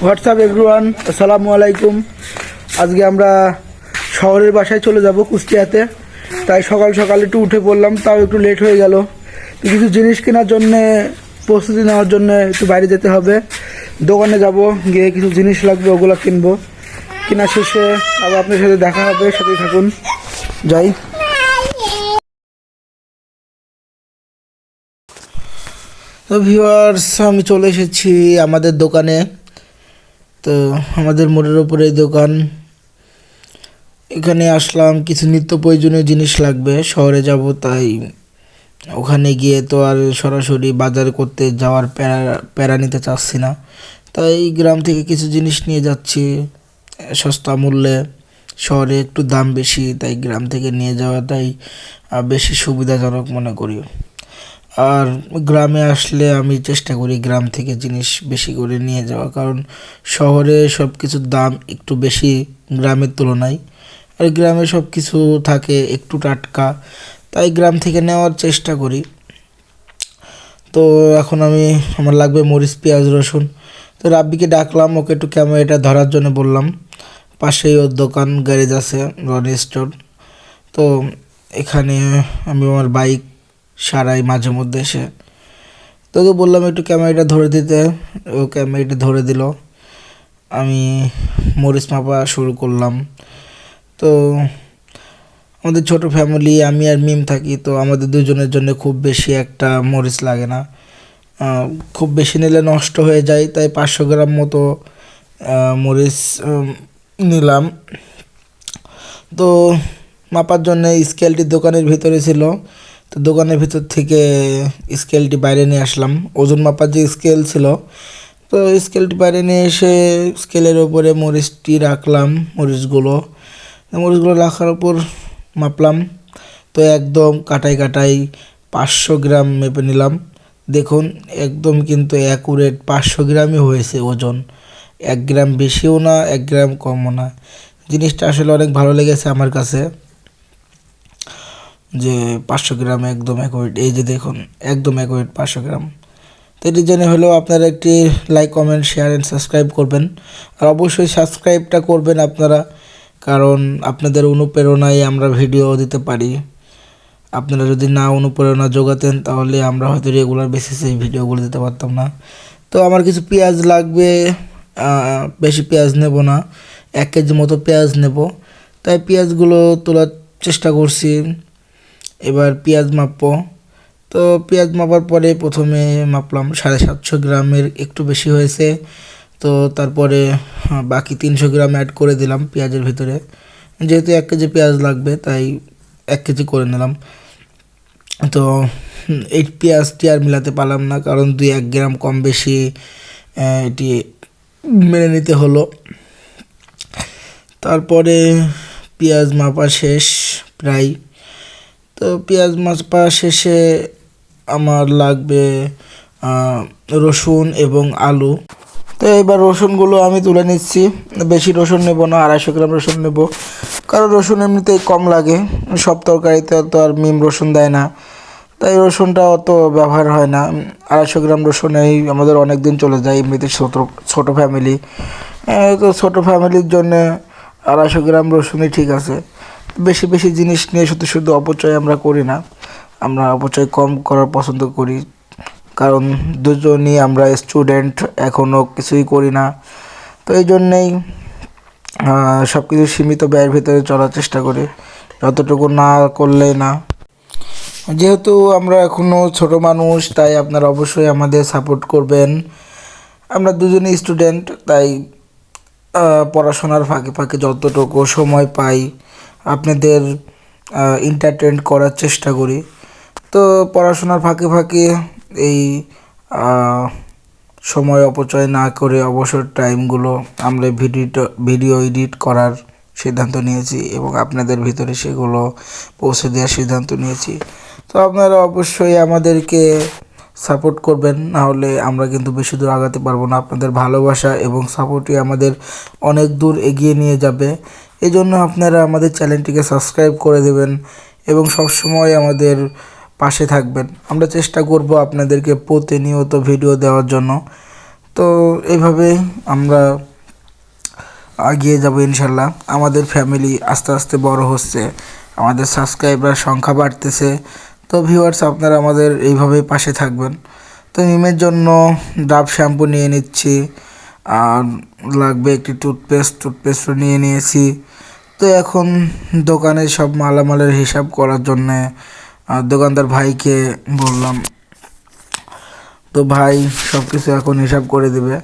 WhatsApp everyone, আসসালামু আলাইকুম। আজকে আমরা শহরের বাসায় চলে যাব কুষ্টিয়াতে, তাই সকাল সকাল একটু উঠে পড়লাম, তাও একটু লেট হয়ে গেল। তো কিছু জিনিস কেনার জন্যে, প্রস্তুতি নেওয়ার জন্য একটু বাইরে যেতে হবে। দোকানে যাব, গিয়ে কিছু জিনিস লাগবে, ওগুলো কিনবো। কেনা শেষে আবার আপনার সাথে দেখা হবে, সাথেই থাকুন। যাই। তো ভিউয়ার্স, আমি চলে এসেছি আমাদের দোকানে। তো আমাদের মোড়ের ওপরে এই দোকান। এখানে আসলাম, কিছু নিত্য প্রয়োজনীয় জিনিস লাগবে, শহরে যাব, তাই ওখানে গিয়ে তো আর সরাসরি বাজার করতে যাওয়ার প্যারা নিতে চাচ্ছি না। তাই গ্রাম থেকে কিছু জিনিস নিয়ে যাচ্ছি সস্তা মূল্যে। শহরে একটু দাম বেশি, তাই গ্রাম থেকে নিয়ে যাওয়াটাই বেশি সুবিধাজনক মনে করি। আর গ্রামে আসলে আমি চেষ্টা করি গ্রাম থেকে জিনিস বেশি করে নিয়ে যাওয়া, কারণ শহরে সব কিছুর দাম একটু বেশি গ্রামের তুলনায়। আর গ্রামে সব কিছু থাকে একটু টাটকা, তাই গ্রাম থেকে নেওয়ার চেষ্টা করি। তো এখন আমার লাগবে মরিচ, পেঁয়াজ, রসুন। তো রাব্বিকে ডাকলাম, ওকে একটু ক্যামেরাটা ধরার জন্য বললাম। পাশেই ওর দোকান, গ্যারেজ আছে, রনি স্টোর। তো এখানে আমি আমার বাইক সারাই মাঝে মধ্যে এসে। তোকে বললাম একটু ক্যামেরাটা ধরে দিতে, ও ক্যামেরাটা ধরে দিল। আমি মরিচ মাপা শুরু করলাম। তো আমাদের ছোট ফ্যামিলি, আমি আর মিম থাকি, তো আমাদের দুজনের জন্য খুব বেশি একটা মরিচ লাগে না। খুব বেশি নিলে নষ্ট হয়ে যায়, তাই 500 গ্রাম মতো মরিচ নিলাম। তো মাপার জন্য স্কেলটি দোকানের ভিতরে ছিল, তো দোকানের ভিতর থেকে স্কেলটি বাইরে নিয়ে আসলাম। ওজন মাপার যে স্কেল ছিল, তো স্কেলটি বাইরে নিয়ে এসে স্কেলের ওপরে মরিচটি রাখলাম। মরিচগুলো রাখার উপর মাপলাম। তো একদম কাটাই 500 গ্রাম মেপে নিলাম। দেখুন, একদম কিন্তু অ্যাকুরেট 500 গ্রামই হয়েছে ওজন। 1 গ্রাম বেশিও না, 1 গ্রাম কমও না। জিনিসটা আসলে অনেক ভালো লেগেছে আমার কাছে, যে 500 গ্রাম একদম অ্যাকুরেট। এই যে দেখুন, একদম অ্যাকুরেট 500 গ্রাম। তো এটি জেনে হলেও আপনারা একটি like, comment, share and subscribe করবেন। আর অবশ্যই সাবস্ক্রাইবটা করবেন আপনারা, কারণ আপনাদের অনুপ্রেরণায় আমরা ভিডিও দিতে পারি। আপনারা যদি না অনুপ্রেরণা যোগাতেন, তাহলে আমরা হয়তো রেগুলার বেসিসে এই ভিডিওগুলো দিতে পারতাম না। তো আমার কিছু পেঁয়াজ লাগবে, বেশি পেঁয়াজ নেব না, 1 কেজি মতো পেঁয়াজ নেব। তাই পেঁয়াজগুলো তোলার চেষ্টা করছি। এবার পেঁয়াজ মাপবো। তো পেঁয়াজ মাপার পরে প্রথমে মাপলাম 750 গ্রামের, একটু বেশি হয়েছে। তো তারপরে বাকি 300 গ্রাম অ্যাড করে দিলাম পেঁয়াজের ভিতরে। যেহেতু 1 কেজি পেঁয়াজ লাগবে, তাই 1 কেজি করে নিলাম। তো এই পেঁয়াজটি আর মিলাতে পারলাম না, কারণ 2-1 গ্রাম কম বেশি এটি মেনে নিতে হলো। তারপরে পেঁয়াজ মাপা শেষ প্রায়। তো পেঁয়াজ মাপা শেষে আমার লাগবে রসুন এবং আলু। তো এবার রসুনগুলো আমি তুলে নিচ্ছি। বেশি রসুন নেব না, 250 গ্রাম রসুন নেব, কারণ রসুন এমনিতেই কম লাগে। সব তরকারিতে তো আর মিম রসুন দেয় না, তাই রসুনটা অত ব্যবহার হয় না। 250 গ্রাম রসুনেই আমাদের অনেক দিন চলে যায়, এমনিতে ছোটো ফ্যামিলি। তো ছোটো ফ্যামিলির জন্য 250 গ্রাম রসুনই ঠিক আছে। বেশি বেশি জিনিস নিয়ে শুধু অপচয় আমরা করি না, আমরা অপচয় কম করার পছন্দ করি, কারণ দুজনই আমরা স্টুডেন্ট, এখনও কিছুই করি না। তো এই জন্যেই সব কিছু সীমিত ব্যয়ের ভিতরে চলার চেষ্টা করি, যতটুকু না করলে না। যেহেতু আমরা এখনও ছোট মানুষ, তাই আপনারা অবশ্যই আমাদের সাপোর্ট করবেন। আমরা দুজনই স্টুডেন্ট, তাই পড়াশোনার ফাঁকে ফাঁকে যতটুকু সময় পাই আপনাদের এন্টারটেইন করার চেষ্টা করি। তো পড়াশোনার ফাঁকে ফাঁকে এই সময় অপচয় না করে অবসর টাইমগুলো আমরা ভিডিও এডিট করার সিদ্ধান্ত নিয়েছি, এবং আপনাদের ভিতরে সেগুলো পৌঁছে দেওয়ার সিদ্ধান্ত নিয়েছি। তো আপনারা অবশ্যই আমাদেরকে সাপোর্ট করবেন, নাহলে আমরা কিন্তু বেশি দূর আগাতে পারবো না। আপনাদের ভালোবাসা এবং সাপোর্টই আমাদের অনেক দূর এগিয়ে নিয়ে যাবে। এই জন্য আপনারা আমাদের চ্যানেলটিকে সাবস্ক্রাইব করে দেবেন এবং সবসময় আমাদের পাশে থাকবেন। আমরা চেষ্টা করব আপনাদেরকে প্রতিনিয়ত ভিডিও দেওয়ার জন্য। তো এইভাবে আমরা এগিয়ে যাব ইনশাল্লাহ। আমাদের ফ্যামিলি আস্তে আস্তে বড় হচ্ছে, আমাদের সাবস্ক্রাইবার সংখ্যা বাড়তেছে। তো ভিউয়ার্স, আপনারা আমাদের এইভাবেই পাশে থাকবেন। তো মিমের জন্য ডাব শ্যাম্পু নিয়ে নিচ্ছি, আর লাগবে একটি টুথপেস্টও নিয়ে নিয়েছি। তো এখন দোকানে সব মালামালের হিসাব করার জন্যে দোকানদার ভাইকে বললাম। তো ভাই সব কিছু এখন হিসাব করে দেবে।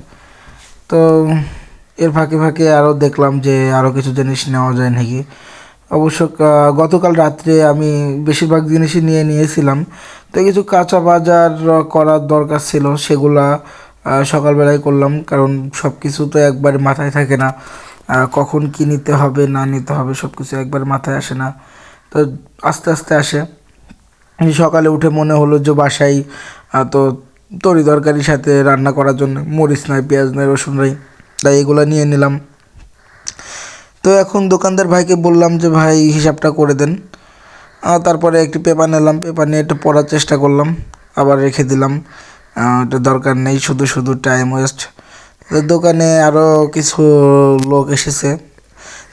তো এর ফাঁকে ফাঁকে আরও দেখলাম যে আরও কিছু জিনিস নেওয়া যায় নাকি। অবশ্য গতকাল রাত্রে আমি বেশিরভাগ জিনিসই নিয়েছিলাম। তো কিছু কাঁচা বাজার করার দরকার ছিল, সেগুলা সকালবেলায় করলাম, কারণ সব কিছু তো একবারে মাথায় থাকে না, কখন কী নিতে হবে না নিতে হবে সব কিছু একবার মাথায় আসে না। তো আস্তে আস্তে আসে। সকালে উঠে মনে হলো যে বাসায় তো তরিতরকারির সাথে রান্না করার জন্য মরিচ নাই, পেঁয়াজ নাই, রসুন নাই, তাই এগুলো নিয়ে নিলাম। তো এখন দোকানদার ভাইকে বললাম যে ভাই হিসাবটা করে দেন। তারপরে একটি পেপার নিলাম, পেপার নিয়ে একটু পড়ার চেষ্টা করলাম, আবার রেখে দিলাম। এটা দরকার নেই, শুধু শুধু টাইম ওয়েস্ট। দোকানে আরও কিছু লোক এসেছে,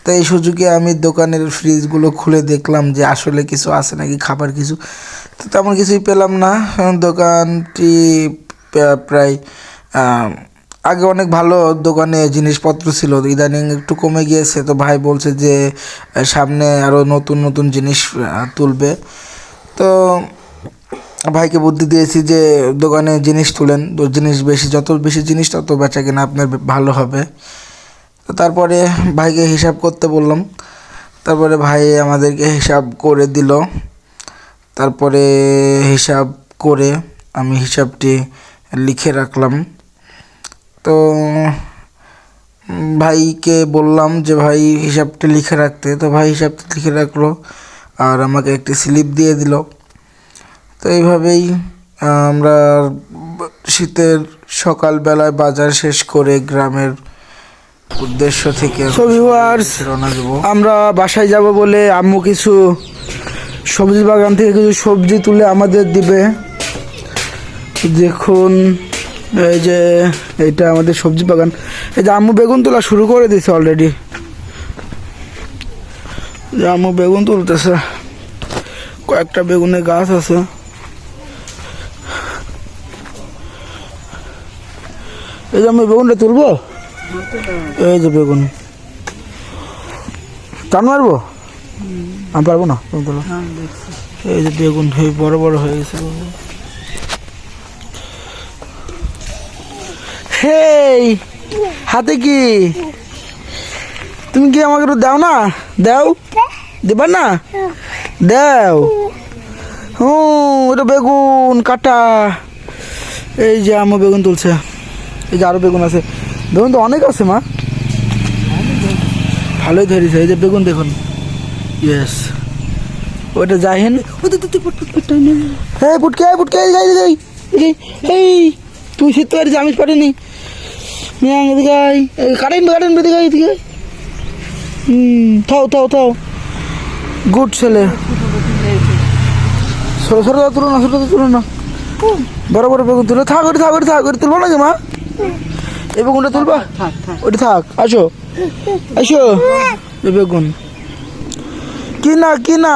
তো এই সুযোগে আমি দোকানের ফ্রিজগুলো খুলে দেখলাম যে আসলে কিছু আছে নাকি খাবার কিছু। তো তেমন কিছুই পেলাম না। দোকানটি প্রায় আগে অনেক ভালো দোকানে জিনিসপত্র ছিল, ইদানিং একটু কমে গিয়েছে। তো ভাই বলছে যে সামনে আরও নতুন নতুন জিনিস তুলবে। তো ভাইকে বুদ্ধি দিয়েছি যে দোকানে জিনিস তুলেন, তো জিনিস যত বেশি জিনিস তত বেচা কেনা আপনার ভালো হবে। তো তারপরে ভাইকে হিসাব করতে বললাম, তারপরে ভাই আমাদেরকে হিসাব করে দিল। তারপরে হিসাব করে আমি হিসাবটি লিখে রাখলাম। তো ভাইকে বললাম যে ভাই হিসাবটি লিখে রাখতে, তো ভাই হিসাবটি লিখে রাখলো আর আমাকে একটি স্লিপ দিয়ে দিল। তো এইভাবেই আমরা শীতের সকালবেলায় বাজার শেষ করে গ্রামের উদ্দেশ্য থেকে রওনা দেব। আমরা বাসায় যাব বলে আম্মু কিছু সবজি বাগান থেকে কিছু সবজি তুলে আমাদের দিবে। দেখুন এই যে এইটা আমাদের সবজি বাগান। এই যে আম্মু বেগুন তোলা শুরু করে দিয়েছে অলরেডি, যে আম্মু বেগুন তুলতেছে, কয়েকটা বেগুনের গাছ আছে। এই যে আমি বেগুনটা তুলবো, এই যে বেগুন টান মারবো, আমি পারবো না। এই যে বেগুন বড় বড় হয়ে গেছে। হেই হাতে কি তুমি কি আমাকে একটু দাও না, দাও, দেবা না, দাও। ওটা বেগুন কাটা। এই যে আমার বেগুন তুলছে, এই যে আরো বেগুন আছে। বেগুন তো অনেক আছে মা, ভালোই ধরেছে। এই যে বেগুন দেখুন, ইয়েস ওটা যাইহেন। হ্যাঁ পুটকে পুটকে এই তুই শীত পারিস, আমি পারিনি। কাটেন কাটেন এদিকে এদিকে। থাও থাও থাও, গুড ছেলে। ছোটো ছোটো তুলো না, ছোটো তুলো না, বড় বড় বেগুন তুলো। থাক ওটি থাক, ওটি থাক, ওটি তুলবো নাকি মা? এই বেগুনটা তুলবা, ওটি থাক। আসো আসো, এই বেগুন কি না কি না,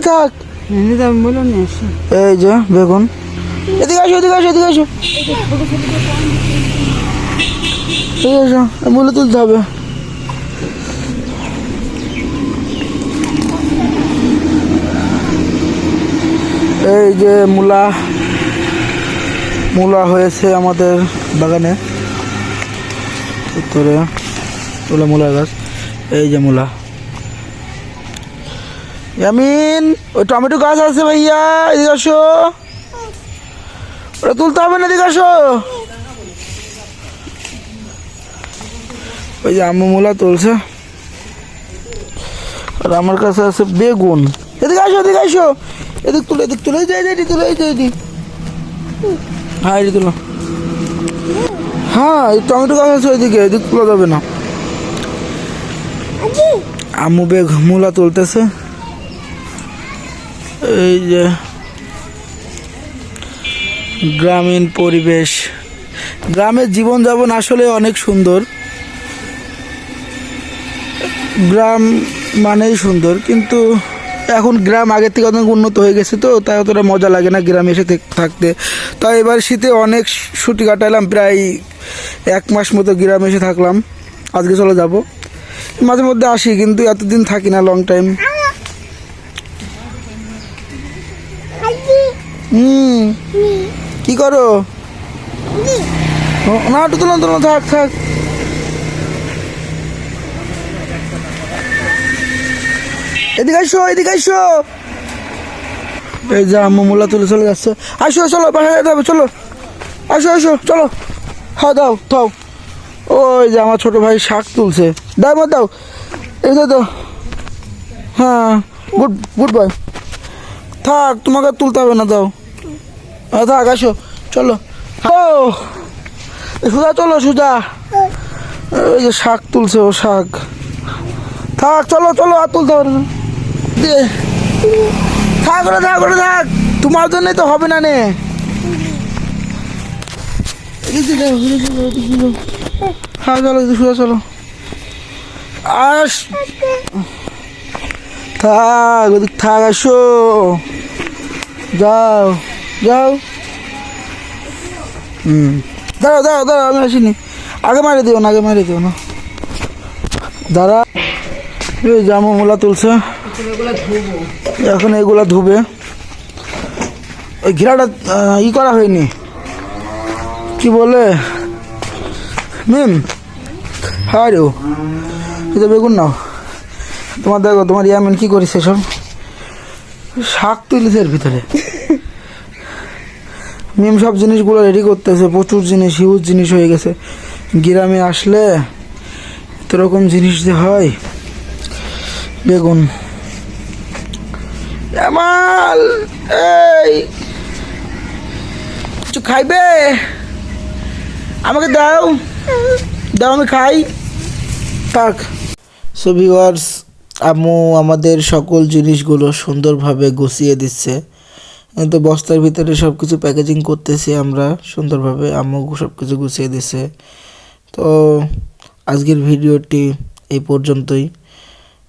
থাক। এই যে বেগুন, এদিকে আসো এদিকে আসো এদিকে আসো, এদিকে আসো, মূল্য তুলতে হবে। এই যে মূলা হয়েছে আমাদের বাগানে উত্তরে, ওলা মূলা গাছ। এই যে মূলা। ইয়ামিন ওই টমেটো গাছ আছে ভাইয়া, এদিকে আসো, ওটা তুলতে হবে না, এদিকে আসো। ওই যে আম্মু মূলা তুলছে, আর আমার কাছে আছে বেগুন। এদিকে আসো এদিকে আসো, এদিক তুলো এদিক তুলো, এই যে এটি তুলো, এই যে এটি, হ্যাঁ এটি তুলো। হ্যাঁ এই টমেটো গাছ আছে ওইদিকে, এদিক তুলা যাবে না। আম্মু মূলা তুলতেছে। এই যে গ্রামীণ পরিবেশ, গ্রামের জীবনযাপন আসলে অনেক সুন্দর। গ্রাম মানেই সুন্দর, কিন্তু এখন গ্রাম আগের থেকে অনেক উন্নত হয়ে গেছে, তো তাই অতটা মজা লাগে না গ্রামে এসে থাকতে। তাই এবার শীতে অনেক ছুটি কাটালাম, প্রায় 1 মাস মতো গ্রামে এসে থাকলাম। আজকে চলে যাব, মাঝে মধ্যে আসি কিন্তু এতদিন থাকি না, লং টাইম। কি করো? না একটু তুলো তুলো, থাক থাক। এদিকে আসো, এদিকে আসো। এই যে আম্মু মূলা তুলে চলে যাচ্ছে। আসো চলো, বাসায় যেতে হবে, চলো আসো আসো চলো। হ্যাঁ দাও দাও। ওই যে আমার ছোট ভাই শাক তুলছে, দাও মা দাও। এই তো হ্যাঁ, গুড গুড বয়। থাক, তোমাকে তুলতে হবে না, দাও। হ্যাঁ থাক, আসো চলো। ও সুজা চলো, সুজা। ওই যে শাক তুলছে, ও শাক। থাক চলো চলো, আর তুলতে হবে না। থাক ওরা, থাক ওরা, থাক, তোমার জন্যই তো হবে না নে। হ্যাঁ চলো, সুজা চলো। আস থাক, ওদিক থাক, আসো, যাও যাও। দাঁড়াও দাঁড়াও দাঁড়াও, আমি আসিনি। আগে মারি দিও না, আগে মারি দিও না, দাঁড়া। এই জামু মূলা তুলছে, এখন এগুলা ধুবে। ওই ঘেরাটা করা হয়নি, কি বলে মিম। হ্যাঁ রে, এটা বেগুন নাও। তোমার দেখো, তোমার ইয়ামিন কি করেছে, সব শাক তুলেছে এর ভিতরে। মিম সব জিনিসগুলো রেডি করতেছে, প্রচুর জিনিস, হিউজ জিনিস হয়ে গেছে। গ্রামে আসলে এরকম জিনিস যে হয়। বেগুন, জামাল এই কিছু খাইবে? আমাকে দাও, দাও, আমি খাই। থাক। সো ভিউয়ার্স, আম্মু আমাদের সকল জিনিসগুলো সুন্দরভাবে গুছিয়ে দিচ্ছে, কিন্তু বস্তার ভিতরে সব কিছু প্যাকেজিং করতেছি আমরা সুন্দরভাবে। আম্মু সব কিছু গুছিয়ে দিচ্ছে। তো আজকের ভিডিওটি এই পর্যন্তই।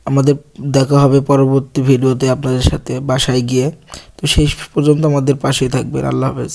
আমাদের দেখা হবে পরবর্তী ভিডিওতে আপনাদের সাথে বাসায় গিয়ে। তো সেই পর্যন্ত আমাদের পাশেই থাকবেন। আল্লাহ হাফেজ।